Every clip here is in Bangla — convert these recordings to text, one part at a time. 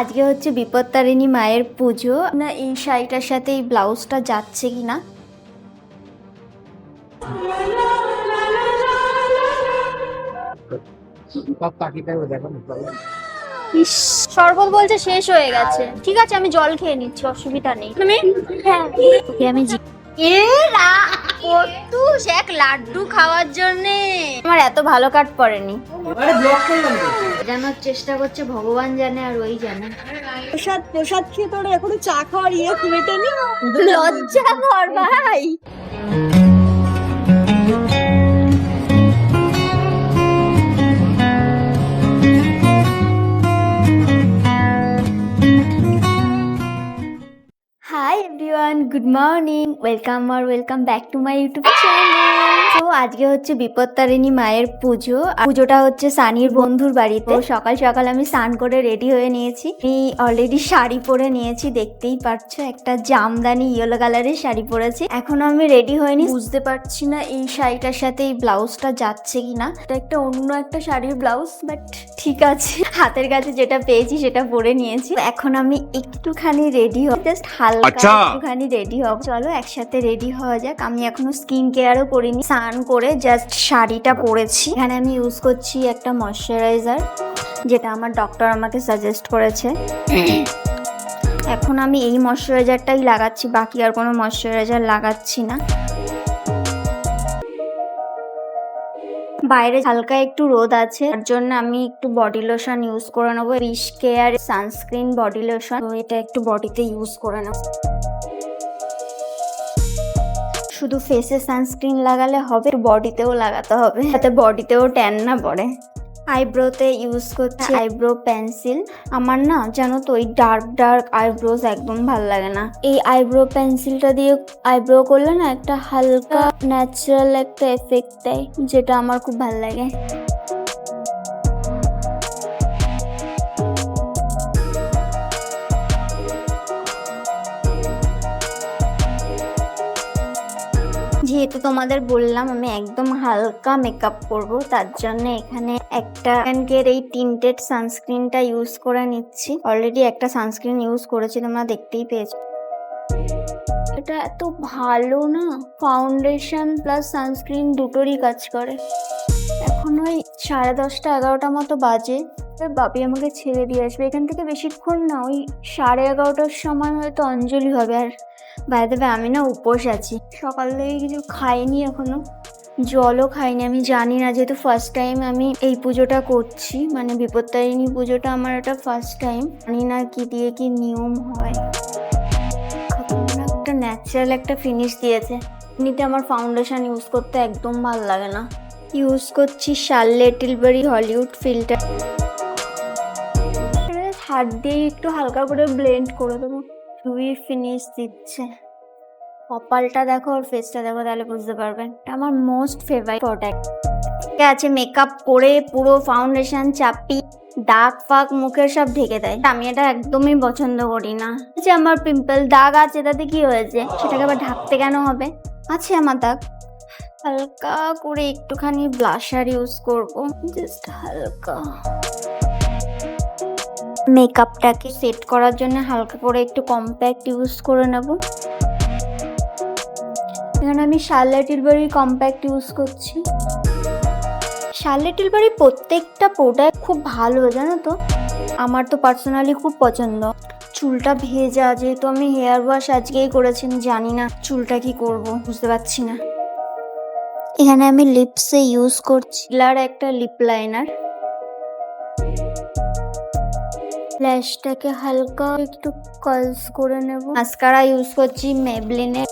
আজকে হচ্ছে বিপত্তারিণী মায়ের পুজো না। এই শাড়িটার সাথে এই ব্লাউজটা যাচ্ছে কিনা। শরবত বলছে শেষ হয়ে গেছে। ঠিক আছে, আমি জল খেয়ে নিচ্ছি, অসুবিধা নেই। আমি কদ্দুস এক লাড্ডু খাওয়ার জন্য আমার এত ভালো কাট পড়েনি। জানার চেষ্টা করছে, ভগবান জানে আর ওই জানে। প্রসাদ খেয়ে তোর এখনো চা খাওয়ার মেটেনি। লজ্জা কর ভাই। Hi everyone, good morning, welcome back to my YouTube channel. তো আজকে হচ্ছে বিপত্তারিণী মায়ের পুজো। পুজোটা হচ্ছে সানির বন্ধুর বাড়িতে। সকাল সকাল আমি স্নান করে রেডি হয়ে নিয়েছি। আমি অলরেডি শাড়ি পরে নিয়েছি, দেখতেই পাচ্ছ একটা জামদানি ইয়েলো কালারের শাড়ি পরেছি। এখনো আমি রেডি হয়নি, বুঝতে পারছি না এই শাড়িটার সাথে এই ব্লাউজটা যাচ্ছে কিনা। এটা একটা অন্য একটা শাড়ির ব্লাউজ, বাট ঠিক আছে, হাতের কাছে যেটা পেয়েছি সেটা পরে নিয়েছি। এখন আমি একটুখানি রেডি হব, জাস্ট একটুখানি রেডি হব। চলো একসাথে রেডি হওয়া যাক। আমি এখনো স্কিন কেয়ারও করিনি, স্নান করে জাস্ট শাড়িটা পরেছি। এখানে আমি ইউজ করছি একটা ময়শ্চারাইজার, যেটা আমার ডক্টর আমাকে সাজেস্ট করেছে। এখন আমি এই ময়শ্চারাইজারটাই লাগাচ্ছি, বাকি আর কোনো ময়শ্চারাইজার লাগাচ্ছি না। বাইরে হালকা একটু রোদ আছে, তার জন্য আমি একটু বডি লোশন ইউজ করে নেবো। রিশ কেয়ার সানস্ক্রিন বডি লোশন, তো এটা একটু বডিতে ইউজ করে নেবো। শুধু ফেসে সানস্ক্রিন লাগালে হবে, বডিতেও লাগাতে হবে, যাতে বডিতেও ট্যান না পড়ে। আইব্রোতে ইউজ করছি আইব্রো পেন্সিল। আমার না জানো তো, ওই ডার্ক আইব্রোজ একদম ভাল লাগে না। এই আইব্রো পেন্সিলটা দিয়ে আইব্রো করলে না একটা হালকা ন্যাচারাল একটা এফেক্ট দেয়, যেটা আমার খুব ভাল লাগে। যেহেতু তোমাদের বললাম আমি একদম হালকা মেকআপ করব, তার জন্য এখানে একটা এই টিন্টেড সানস্ক্রিনটা ইউজ করে নিচ্ছি। অলরেডি একটা সানস্ক্রিন ইউজ করেছি, তোমরা দেখতেই পেয়েছো। এটা এত ভালো না, ফাউন্ডেশন প্লাস সানস্ক্রিন দুটোরই কাজ করে। এখন ওই 10:30 11টা মতো বাজে। বাপি আমাকে ছেড়ে দিয়ে আসবে এখান থেকে, বেশিক্ষণ না, ওই 11:30টার সময় হয়তো অঞ্জলি হবে। আর বাইরে আমি না উপোস আছি, সকাল থেকে কিছু খাইনি, এখনো জলও খাইনি। আমি জানি না, যেহেতু ফার্স্ট টাইম আমি এই পুজোটা করছি, মানে বিপত্তারিণী পুজোটা আমার এটা ফার্স্ট টাইম। জানি না কি দিয়ে কি নিয়ম হয়। একটা ন্যাচারাল একটা ফিনিশ দিয়েছে। এমনিতে আমার ফাউন্ডেশন ইউজ করতে একদম ভালো লাগে না। ইউজ করছি শার্লেট টিলবারি হলিউড ফিল্টার। হাত দিয়ে একটু হালকা করে ব্লেন্ড করে দেবো, খুবই ফিনিশ দিচ্ছে। কপালটা দেখো আর ফেসটা দেখো, তাহলে বুঝতে পারবেন। এটা আমার মোস্ট ফেভারিট প্রোডাক্ট। ঠিক আছে, মেকআপ করে পুরো ফাউন্ডেশন চাপি দাগ ফাগ মুখের সব ঢেকে দেয়। আমি এটা একদমই পছন্দ করি না। যে আমার পিম্পল দাগ আছে, তাতে কি হয়েছে, সেটাকে আবার ঢাকতে কেন হবে? আছে আমার দাগ। হালকা করে একটুখানি ব্লাশার ইউজ করবো, জাস্ট হালকা। মেকআপটাকে সেট করার জন্য হালকা করে একটু কম্প্যাক্ট ইউজ করে নেব। এখানে আমি শার্লেট টিলবারি কম্প্যাক্ট ইউজ করছি। শার্লেট টিলবারি প্রত্যেকটা প্রোডাক্ট খুব ভালো, জানো তো। আমার তো পার্সোনালি খুব পছন্দ। চুলটা ভেজা, যেহেতু আমি হেয়ার ওয়াশ আজকেই করেছি, জানি না চুলটা কি করব, বুঝতে পারছি না। এখানে আমি লিপসে ইউজ করছি একটা লিপ লাইনার। ল্যাশটাকে হালকা একটু কার্লস করে নেব। মাস্কারা ইউজ করছি মেবলিনের।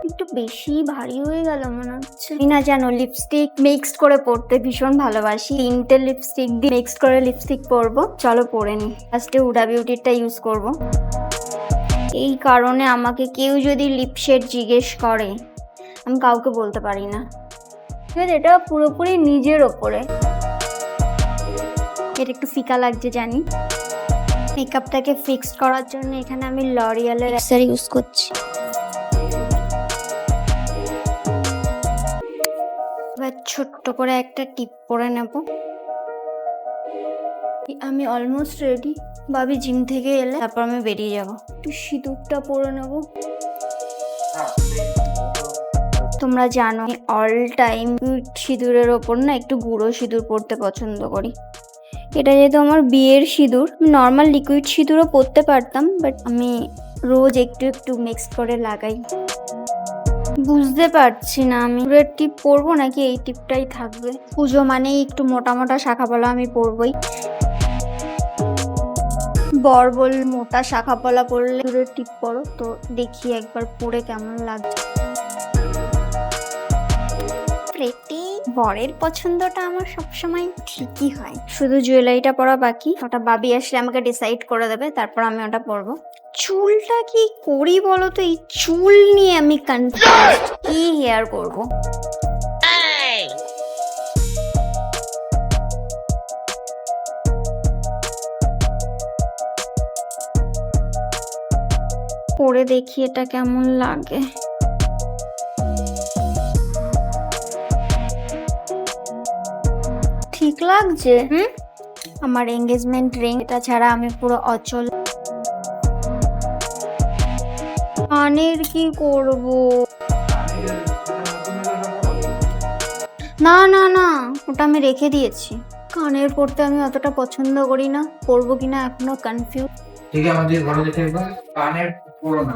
একটু বেশি ভারী হয়ে গেল মনে হচ্ছে। না জানো, লিপস্টিক মিক্সড করে পরতে ভীষণ ভালোবাসি। 3টে লিপস্টিক দিয়ে মিক্সড করে লিপস্টিক পরবো। চলো পরে নি। ফার্স্টে হুডা বিউটিরটা ইউজ করব। এই কারণে আমাকে কেউ যদি লিপ শেড জিজ্ঞেস করে, আমি কাউকে বলতে পারি না। এটা পুরোপুরি নিজের ওপরে। এটা একটু ফিকা লাগছে জানি। মেকআপটাকে ফিক্স করার জন্য এখানে আমি লরিয়ালের এক্সার ইউজ করছি। এবার ছোট্ট করে একটা টিপ করে নেব। আমি অলমোস্ট রেডি। ভাবি জিম থেকে এলে তারপর আমি বেরিয়ে যাব। একটু সিঁদুরটা পরে নেব। তোমরা জানো অল টাইম সিঁদুরের ওপর না একটু গুঁড়ো সিঁদুর পরতে পছন্দ করি। এটা যেহেতু আমার বিয়ের সিঁদুর, নর্মাল লিকুইড সিঁদুরও পরতে পারতাম, বাট আমি রোজ একটু একটু মিক্স করে লাগাই। বুঝতে পারছি না আমি রেড টিপ পরবো নাকি এই টিপটাই থাকবে। পুজো মানেই একটু মোটা মোটা শাখাপলা আমি পরবই। বর বল মোটা শাখাপলা পরলে রেড টিপ পরো, তো দেখি একবার পরে কেমন লাগছে। প্রেটি বরের পছন্দটা আমার সবসময় ঠিকই হয়, শুধু জুয়েলারিটা পরা বাকি। ওটা বাবি আসলে আমাকে ডিসাইড করে দেবে, তারপর আমি ওটা পরবো। চুলটা কি করি বলো তো? এই চুল নিয়ে আমি কনফিউজ, কি হেয়ার করব। পরে দেখি এটা কেমন লাগে। ঠিক লাগছে। আমার এঙ্গেজমেন্ট রিং এটা ছাড়া আমি পুরো অচল। কানের কি করব? না না না, ওটা আমি রেখে দিয়েছি। কানের পরতে আমি অতটা পছন্দ করি না, পরবো কিনা এখনো কনফিউজ। ঠিক আছে, আমাদের ঘরে দেখে কানের পরো না।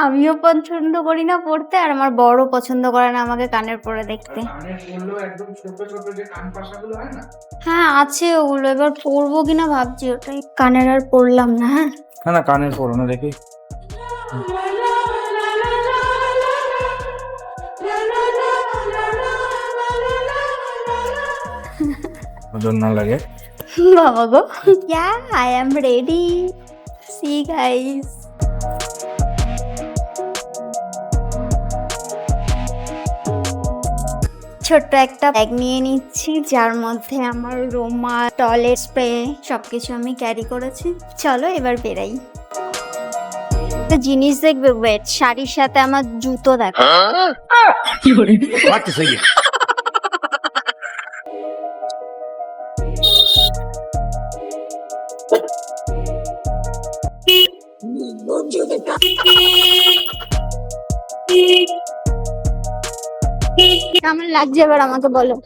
আমিও পছন্দ করি না পরতে, আর আমার বড়ও পছন্দ করে না আমাকে কানের পরে দেখতে। কানের পরলেও একদম ছোট ছোট যে কান পাশাগুলো হয় না, হ্যাঁ আছে ওগুলো, এবার পরবো কিনা ভাবছি। ওটাই কানের আর পরলাম না। হ্যাঁ না কানের পরো না, দেখি ওজন না লাগে। বাবা গো, yeah, I am ready. See guys. ছোট্ট একটা ব্যাগ নিয়ে নিচ্ছি, যার মধ্যে আমার রুমাল, টয়লেট স্প্রে সবকিছু আমি ক্যারি করেছি। চলো এবার বেরাই। একটা জিনিস দেখবে, ওয়েট, শাড়ির সাথে আমার জুতো দেখো। কেমন লাগছে এবার আমাকে বলো।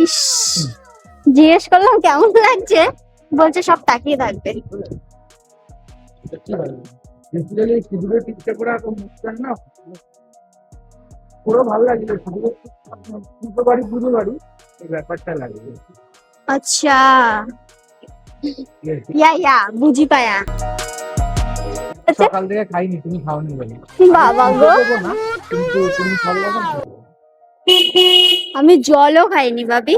ইস, জিজ্ঞেস করলাম কেমন লাগছে, বলছে সব তাকিয়ে থাকবে। পুরো ভালো লাগছে, পুজো বাড়ি এই ব্যাপারটা লাগবে। আচ্ছা, ইয়া বুঝি পায়া। সকাল থেকে খাইনি, তুমি খাওনি বলে। বাবা গো, কিন্তু তুমি খাওয়া না। আমি জলও খাইনি ভাবি।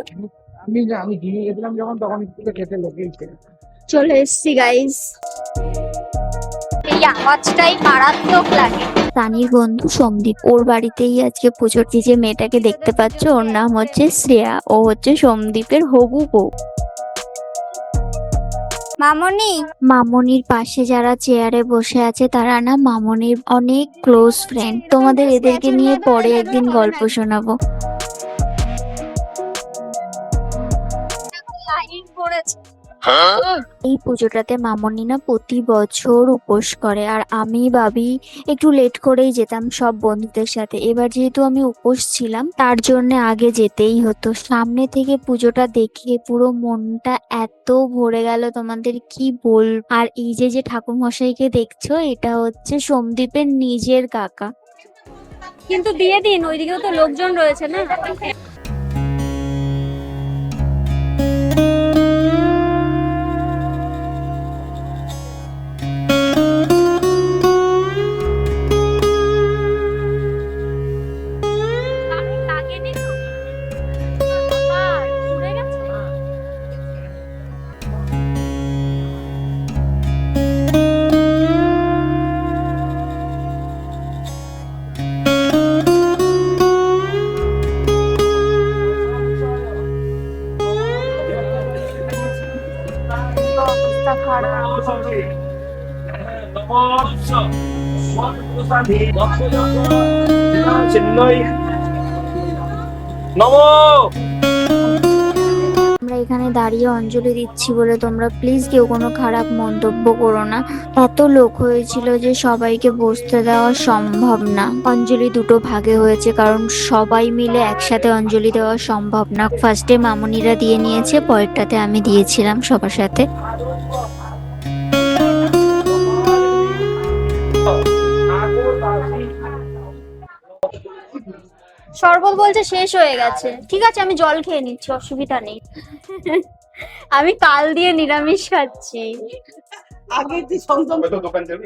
আমি জিমে গেছিলাম যখন, তখন একটু খেতে লেগেছে। চলে এসছি গাইস। এই আওয়াজটাই মারাত্মক লাগে। সানির বন্ধু সোমদীপ, ওর বাড়িতেই আজকে পুজোর। যে মেয়েটাকে দেখতে পাচ্ছ, ওর নাম হচ্ছে শ্রেয়া, ও হচ্ছে সোমদীপের হবু বউ। মামনির পাশে যারা চেয়ারে বসে আছে তারা না মামনির অনেক ক্লোজ ফ্রেন্ড। তোমাদের এদেরকে নিয়ে পরে একদিন গল্প শোনাবো। এই পুজোটাতে মামনি না প্রতি বছর উপোস করে, আর আমি ভাবি একটু লেট করেই যেতাম সব বন্ধুদের সাথে। এবার যেহেতু আমি উপোস ছিলাম, তার জন্য আগে যেতেই হতো। সামনে থেকে পুজোটা দেখে পুরো মনটা এত ভরে গেল, তোমাদের কি বল। আর এই যে ঠাকুর মশাইকে দেখছো, এটা হচ্ছে সোমদীপের নিজের কাকা। কিন্তু দিয়ে দিন, ওইদিকেও তো লোকজন রয়েছে না। নমো। আমরা এখানে দাঁড়িয়ে অঞ্জলি দিচ্ছি বলে তোমরা প্লিজ কেউ কোনো খারাপ মন্তব্য করো না। এত লোক হয়েছিল যে সবাইকে বসতে দেওয়া সম্ভব না। অঞ্জলি দুটো ভাগে হয়েছে কারণ সবাই মিলে একসাথে অঞ্জলি দেওয়া সম্ভব না। ফার্স্টে মামুনিরা দিয়ে নিয়েছে, পরেরটাতে আমি দিয়েছিলাম সবার সাথে। শরবত বলছে শেষ হয়ে গেছে। ঠিক আছে আমি জল খেয়ে নিচ্ছি, অসুবিধা নেই। আমি কাল দিয়ে নিরামিষ খাচ্ছি। আগে যে সংযম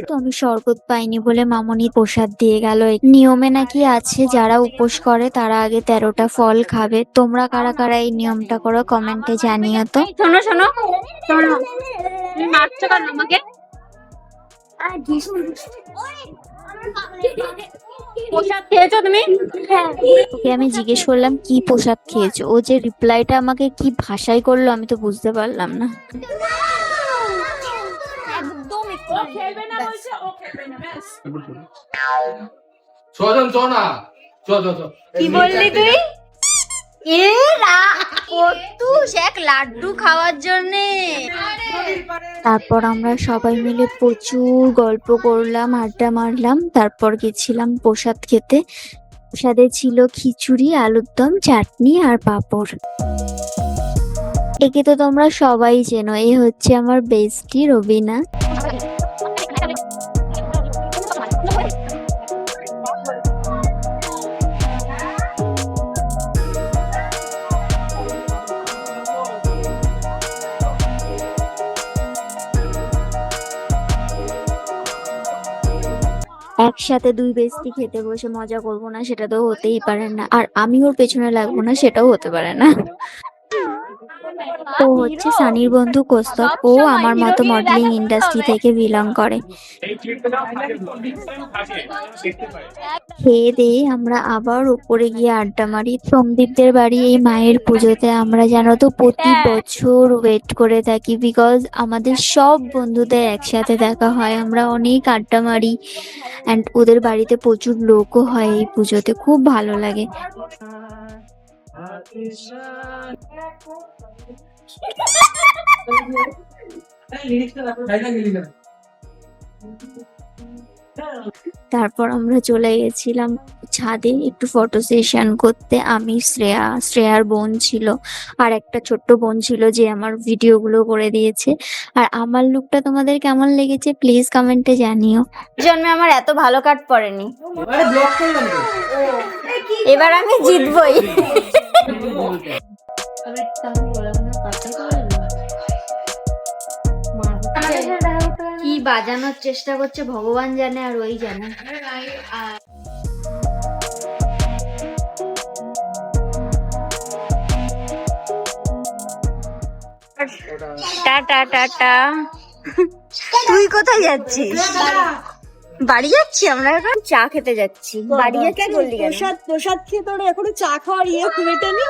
তো আমি শরবত পাইনি বলে মামুনি প্রসাদ দিয়ে গেল। নিয়মে নাকি আছে যারা উপোস করে তারা আগে 13টা ফল খাবে। তোমরা কারা কারা এই নিয়মটা করো কমেন্টে জানিও তো। শোনো শোনো শোনো, তুমি মারছো কেন আমাকে? প্রসাদ খেয়েছো তুমি? ওকে আমি জিজ্ঞেস করলাম কি প্রসাদ খেয়েছো, ও যে রিপ্লাইটা আমাকে কি ভাষায় করলো আমি তো বুঝতে পারলাম না। একদম চজন চ না, চ চ চ। কি বললি তুই? কত্তুস এক লাড্ডু খাওয়ার জন্যে। তারপর আমরা সবাই মিলে প্রচুর গল্প করলাম, আড্ডা মারলাম, তারপর গেছিলাম প্রসাদ খেতে। প্রসাদে ছিল খিচুড়ি, আলুর দম, চাটনি আর পাঁপড়। একে তো তোমরা সবাই চেনো, এ হচ্ছে আমার বেস্টি রবিনা। একসাথে দুই বেস্টি খেতে বসে মজা করবো না সেটা তো হতেই পারে না, আর আমি ওর পেছনে লাগবো না সেটাও হতে পারে না। ও হচ্ছে সানির বন্ধু কৌস্তব, ও আমার মতো মডেলিং ইন্ডাস্ট্রি থেকে বিলং করে। খেয়ে দিয়ে আমরা আবার উপরে গিয়ে আড্ডা মারি। সোমদীপদের বাড়ি এই মায়ের পুজোতে আমরা জানো তো প্রতি বছর ওয়েট করে থাকি, বিকজ আমাদের সব বন্ধুদের একসাথে দেখা হয়, আমরা অনেক আড্ডা মারি অ্যান্ড ওদের বাড়িতে প্রচুর লোকও হয় এই পুজোতে, খুব ভালো লাগে। তারপর আমরা চলে গেছিলাম ছাদে একটু ফটো সেশন করতে। আমি, শ্রেয়ার বোন ছিল, আর একটা ছোট্ট বোন ছিল যে আমার ভিডিওগুলো করে দিয়েছে। আর আমার লুকটা তোমাদের কেমন লেগেছে প্লিজ কমেন্টে জানিও। জন্মে আমার এত ভালো কাট পড়েনি, এবার আমি জিতবই। কি বাজানোর চেষ্টা করছে ভগবান জানে আর ওই জানে। Tata tata. তুই কোথায় যাচ্ছিস? বাড়ি যাচ্ছি আমরা, এখন চা খেতে যাচ্ছি। বাড়ি যাচ্ছি বললি কেন? প্রসাদ খেয়ে তোর এখনো চা খাওয়ার মেটেনি?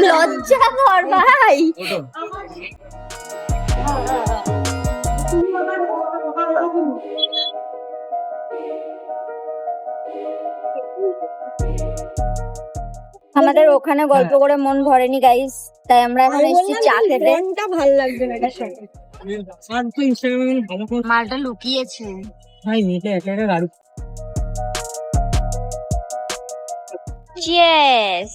লজ্জা কর ভাই। আমাদের ওখানে গল্প করে মন ভরেনি গাইস, তাই আমরা এখন এসেছি চা খেতে। মনটা ভালো লাগবে না এটার সাথে। আর তো ইনস্টাগ্রামে ভালো করে মালটা লুকিয়েছে ভাই নিতে একটা একটা গাড়ি। চিয়ার্স।